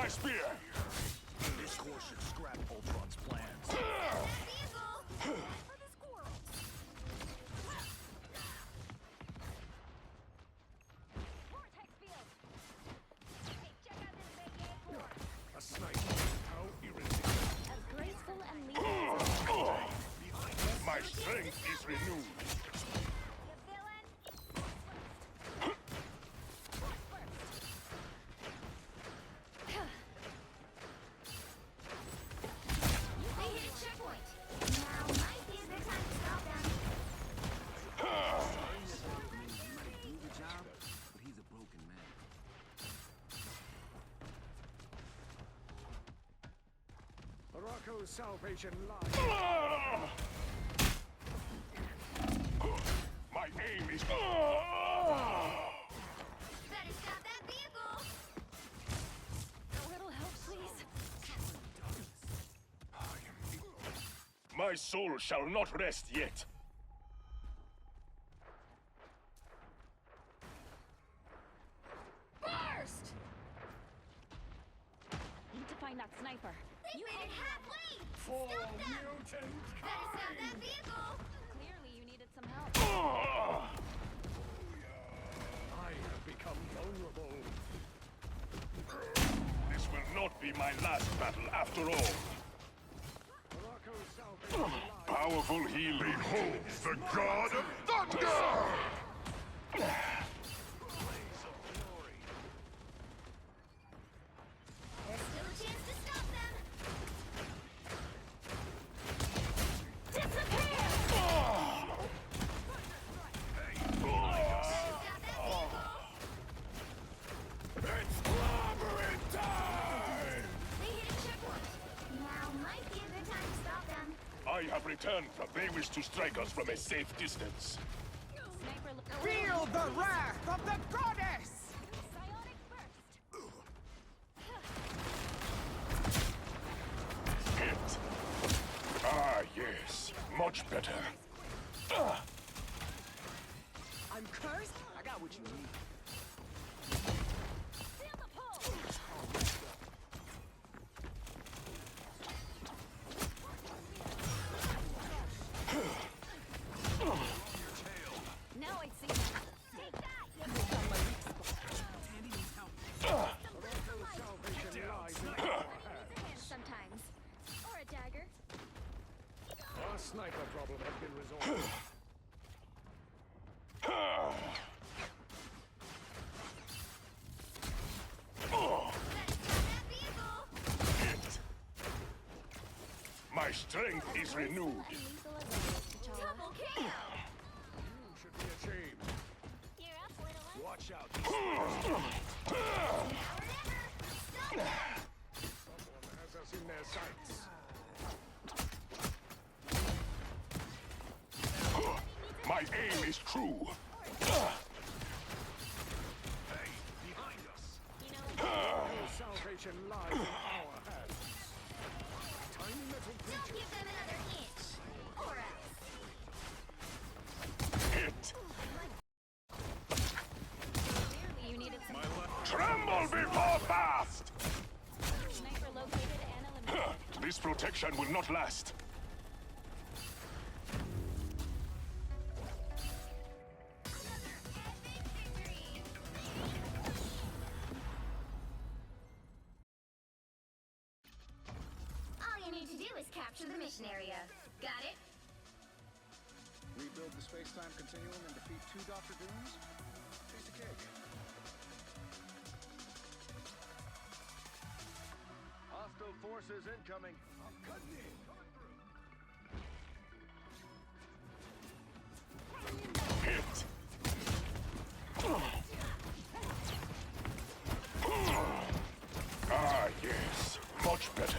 spear! This course should scrap Ultron's plans. A sniper. How irritating. As graceful and leading. My strength is renewed. Rocco's salvation lies. My aim is... Better stop that vehicle! A little help, please. My soul shall not rest yet. Burst! Need to find that sniper. You made it halfway! For Stop them! mutant Better stop kind. that vehicle! Clearly you needed some help. I have become vulnerable. This will not be my last battle after all. Rocco's salvation lies. Powerful healing. Behold the god of thunder! There's still a chance to stop them! Disappear! It's clobbering time! They hit a checkpoint. Now might be a good time to stop them. I have returned from they wish to strike us from a safe distance. Sniper Feel the wrath of the goddess! Psionic burst! Hit. Ah, yes. Much better. I'm cursed? I got what you need. Feel the pull! Now I see them. Take that! Salvation lies in our Use a hands. hand sometimes. Or a dagger. Our sniper problem has been resolved. Hit. My strength is renewed. Double kill! You should be ashamed. You're up, little one. Watch out. Now or never. Stop them! Someone has us in their sights. My aim is true. Hey, behind us. You know, Rocco's salvation lies in our hands. Tiny metal don't creature. give them another inch. Or else. Hit. Clearly you needed some Tremble before fast! sniper located and eliminated. This protection will not last. All you need to do is capture the mission area. Got it? Rebuild the space-time continuum and defeat 2 Dr. Dooms? Piece of cake. Hostile forces incoming. I'm cutting in. Hit. Ah, yes. Much better.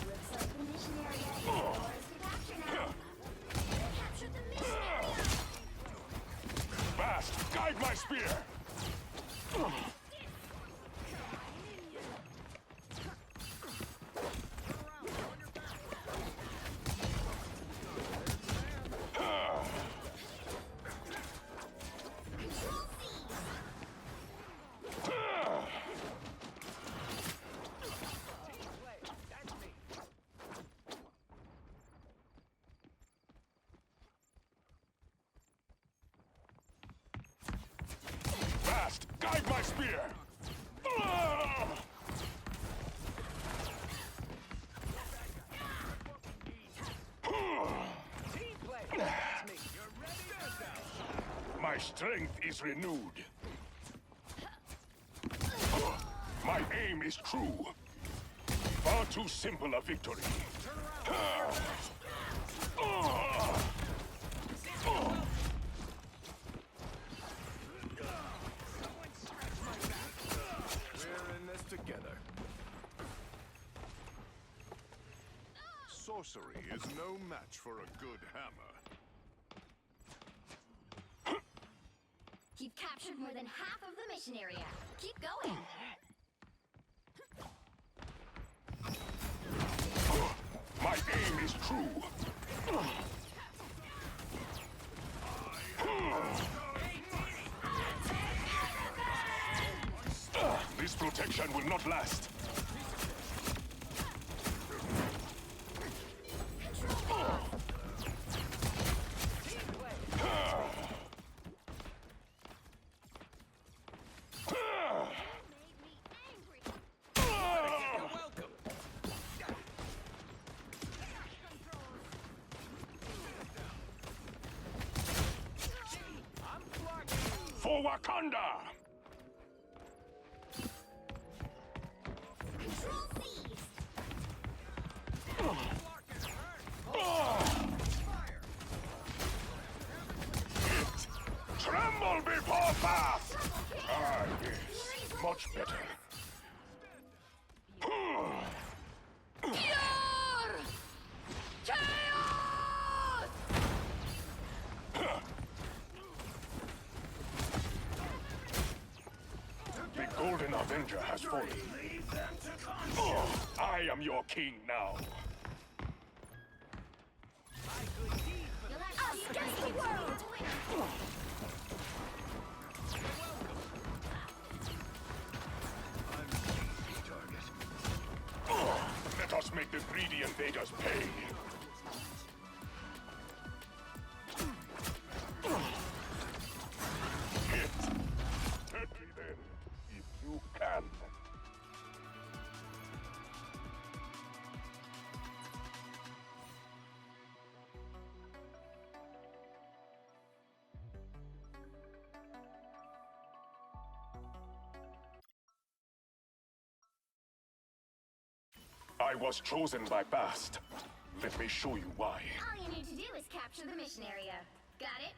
Looks like the mission area is yours to capture now. Capture the mission area! Fast! Guide my spear! Control C! guide my spear! Team play. That's me. You're ready? My strength is renewed. My aim is true. Far too simple a victory. We're in this together. Sorcery is no match for a good hammer. You've captured more than half of the mission area. Keep going. My aim is true. This protection will not last. Made me angry. You're welcome. I'm blocking. For Wakanda! Control seized. Tremble before fast! Ah, yes. Much better. The Golden Avenger has fallen. I am your king now. You'll have us against the world. Let us make the greedy invaders pay. Hit. Hurt me then, if you can. I was chosen by Bast. Let me show you why. All you need to do is capture the mission area. Got it?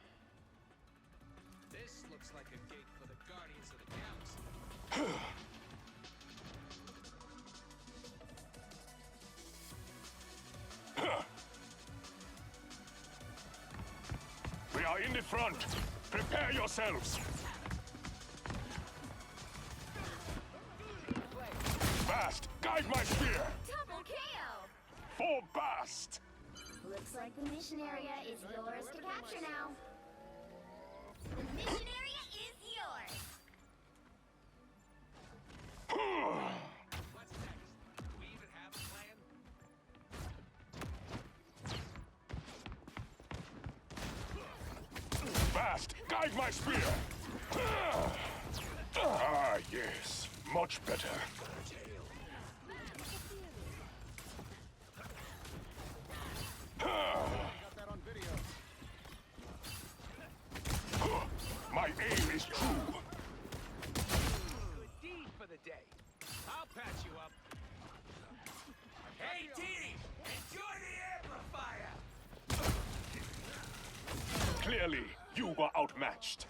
This looks like a gate for the Guardians of the Galaxy. We are in the front. Prepare yourselves. Bast, guide my spear. Double KO. For Bast. Looks like the mission area is yours to capture now. The mission area is yours. What's next? Do we even have a plan? Bast, guide my spear. Ah, yes. Much better. Got that on video. My aim is true. Good deed for the day. I'll patch you up. Hey, team! Enjoy the amplifier! Clearly, you were outmatched.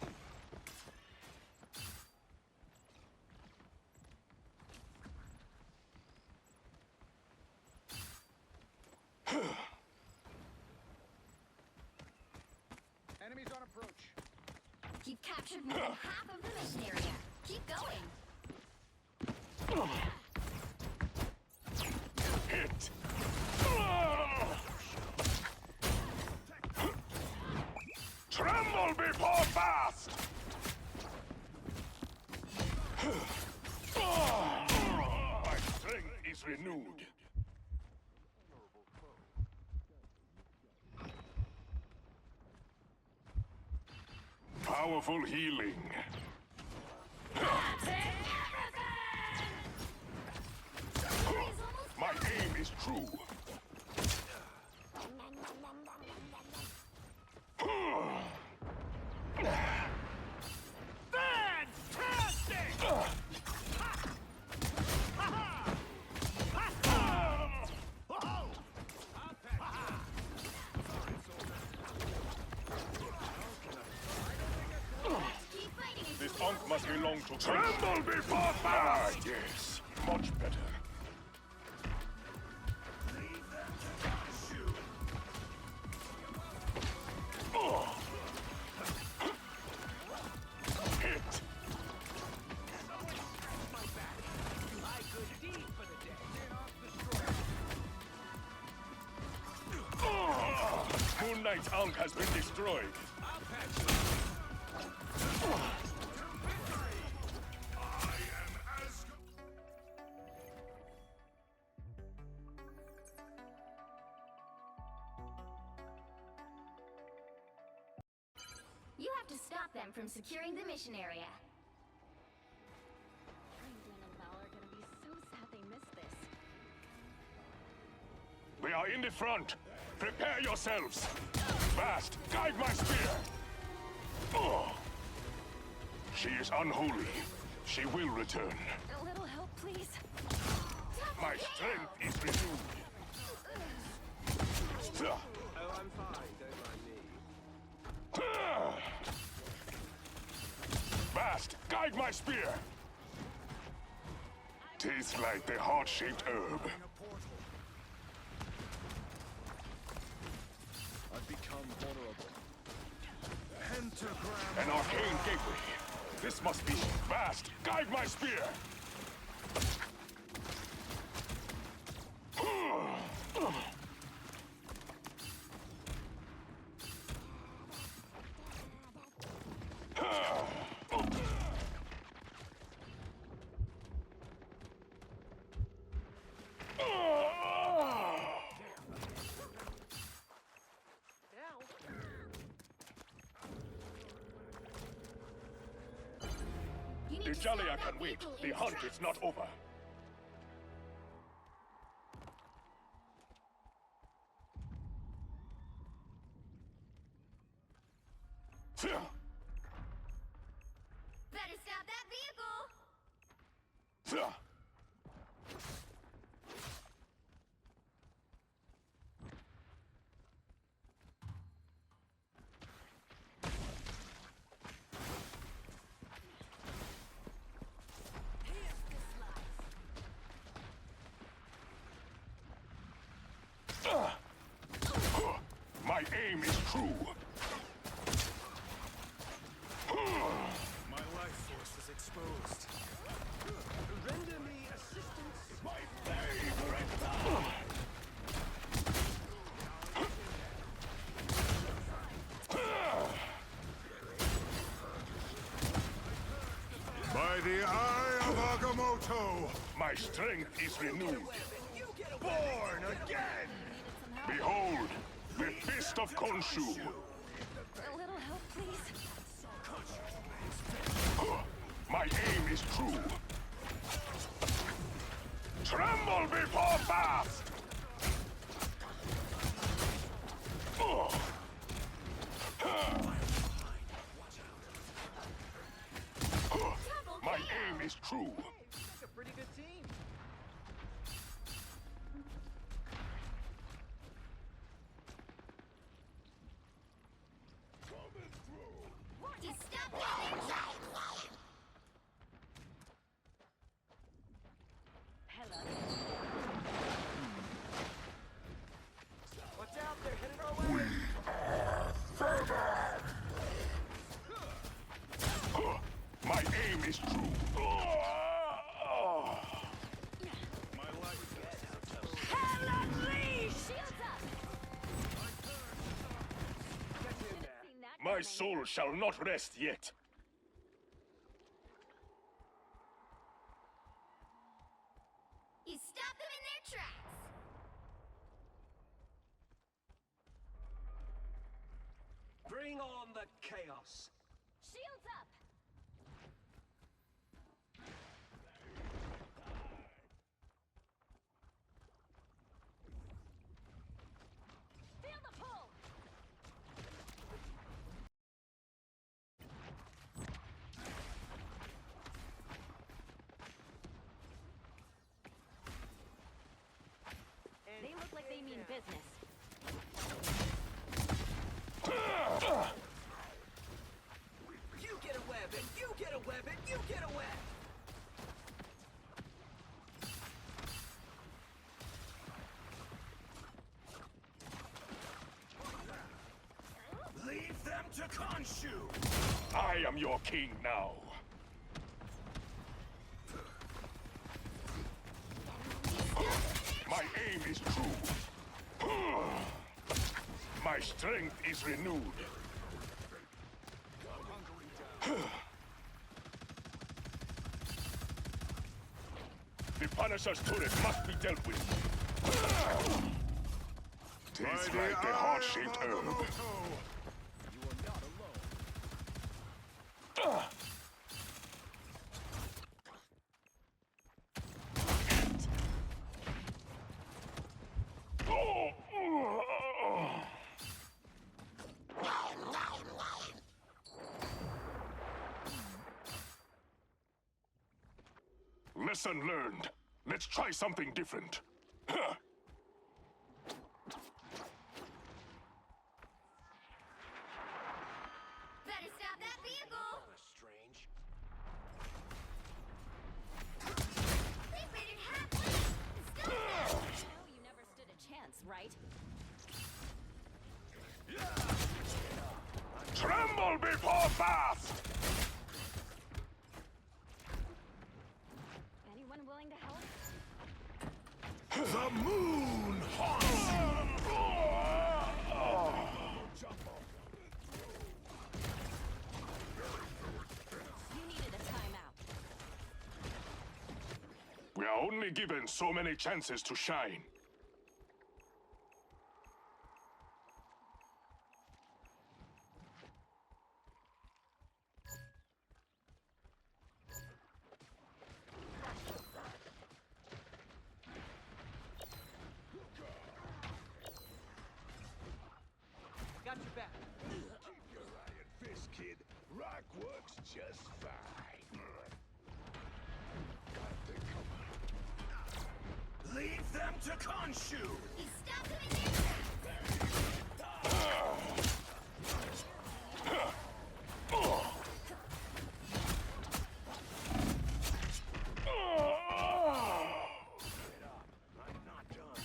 Enemies on approach. You've captured more than half of the mission area. Keep going. Hit. Tremble before Bast. My strength is renewed. Powerful healing. My aim is true. Keep fighting and This unk must belong to Tremble before fire! Ah, yes. Much better. Hit. Moon Knight's Ankh has been destroyed. you have to stop them from securing the mission area. Raiden and Val are gonna be so sad they missed this. We are in the front. Prepare yourselves. Fast, guide my spear. Oh. She is unholy. She will return. A little help, please. My strength is renewed. Oh, I'm fine. Don't mind me. Fast, guide my spear. Tastes like the heart-shaped herb. I've become vulnerable. Pentagram. An arcane gateway. This must be fast. Guide my spear. You need The to stop Jalia that can wait. vehicle in The its hunt tracks. is not over. Better stop that vehicle! My aim is true. My life force is exposed. Render me assistance. My favorite. By the eye of Agamotto, My strength is renewed. born again. Behold, the fist of Khonshu. A little help, please. My aim is true. Tremble before fast! My aim is true. That's a pretty good team. To stop that Watch out, they're headed our way. My aim is true. My life Shields up! get in there. Seen that My coming. soul shall not rest yet. You stop them in their tracks! Bring on the chaos. Shields up! business. You get a weapon! You get a weapon! You get a weapon! Leave them to Khonshu! I am your king now. My aim is true. My strength is renewed. The Punisher's turret must be dealt with. Tastes like the heart-shaped herb. You are not alone. Lesson learned. Let's try something different. Better stop that vehicle! Strange. They made it halfway! Stop that! You know you never stood a chance, right? Tremble before Bath! Anyone willing to help? The moon haunts You needed a timeout. We are only given so many chances to shine. Got your back. Keep your iron fist, kid. Rock works just fine. Got the cover. Leave them to Khonshu! You stop them in their tracks! I'm not done.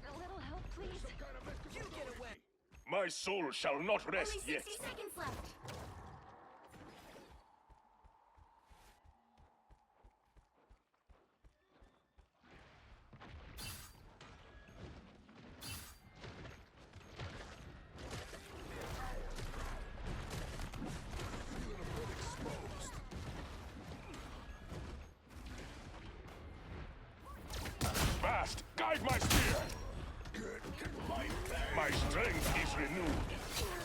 A little help, please. You get away! My soul shall not Only rest 60 yet. seconds left. Fast, guide my spear. Good. My bang. My strength is renewed.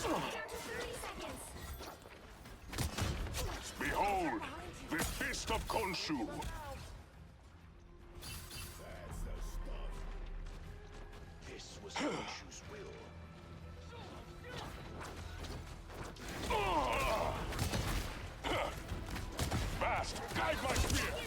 Down to 30 seconds. Behold, the fist of Khonshu. That's the stuff. This was Khonshu's will. Fast, guide my spear.